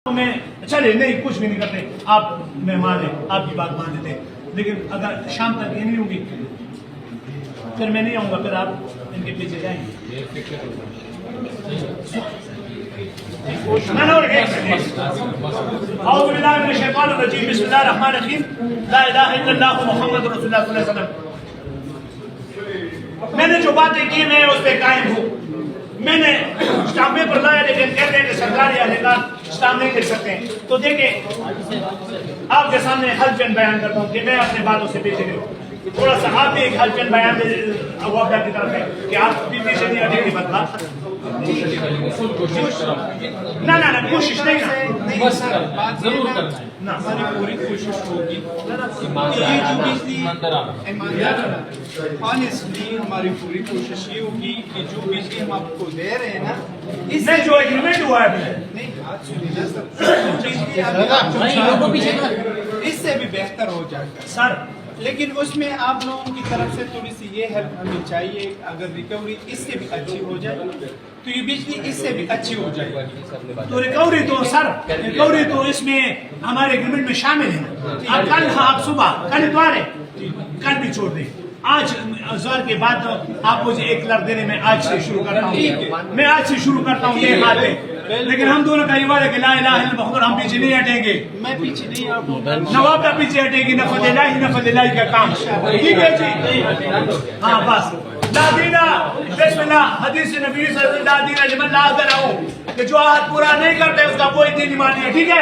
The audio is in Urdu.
میں چلے نہیں کچھ بھی نہیں کرتے، آپ مہمان ہیں، آپ کی بات مان لیتے ہیں، لیکن اگر شام تک یہ نہیں ہوگی پھر میں نہیں آؤں گا، پھر آپ ان کے پیچھے جائیں گے۔ اعوذ باللہ من الشیطان الرجیم، بسم اللہ الرحمن الرحیم، لا الہ الا اللہ محمد رسول اللہ صلی اللہ علیہ وسلم۔ میں نے جو باتیں کی میں اس پہ قائم ہوں۔ میں نے اسٹامپ پیپر لایا لیکن کہتے ہیں کہ سرکاری اہلکار اسٹامپ نہیں لکھ سکتے ہیں، تو دیکھیں آپ کے سامنے حلفاً بیان کرتا ہوں کہ میں اپنے باتوں سے پیچھے نہیں ہوں۔ تھوڑا سا آپ بھی ایک حلفاً بیان دے عوام کی طرف ہے کہ آپ بھی پیچھے نہیں ہٹیں گے بدلا۔ نہ کوشش نہیں ضرور کرنا ہے، ہماری پوری کوشش ہوگی۔ آنیسٹلی ہماری پوری کوشش یہ ہوگی کہ جو بجلی ہم آپ کو دے رہے ہیں نا، اس میں جو ایگریمنٹ ہوا ہے نہیں بات سنیے نا سر، اس سے بھی بہتر ہو جائے گا سر، لیکن اس میں آپ لوگوں کی طرف سے تھوڑی سی یہ ہیلپ ہمیں چاہیے، اگر ریکوری اس سے بھی اچھی ہو جائے تو یہ بجلی اس سے بھی اچھی ہو جائے گی۔ تو ریکوری تو سر، ریکوری تو اس میں ہمارے ایگریمنٹ میں شامل ہے۔ آپ کل آپ صبح کل اتوار ہے، کل بھی چھوڑ دیں، آج زہر کے بعد آپ مجھے 1 لاکھ دینے میں آج سے شروع کرتا ہوں، میں آج سے شروع کرتا ہوں یہ بات ہے، لیکن ہم دونوں کا یہ وعدہ ہے کہ لا الہ الا محمد، ہم پیچھے نہیں ہٹیں گے، میں پیچھے نہیں آپ نواب کا پیچھے ہٹے گی، نفذ الہی کا کام، ٹھیک ہے جی؟ ہاں بس لا دینا، بسم اللہ، حدیث نبی صلی اللہ علیہ وسلم، لا دینا لمن لا عہد لہ، کہ جو عہد پورا نہیں کرتے اس کا کوئی دین ایمان نہیں ہے، ٹھیک ہے؟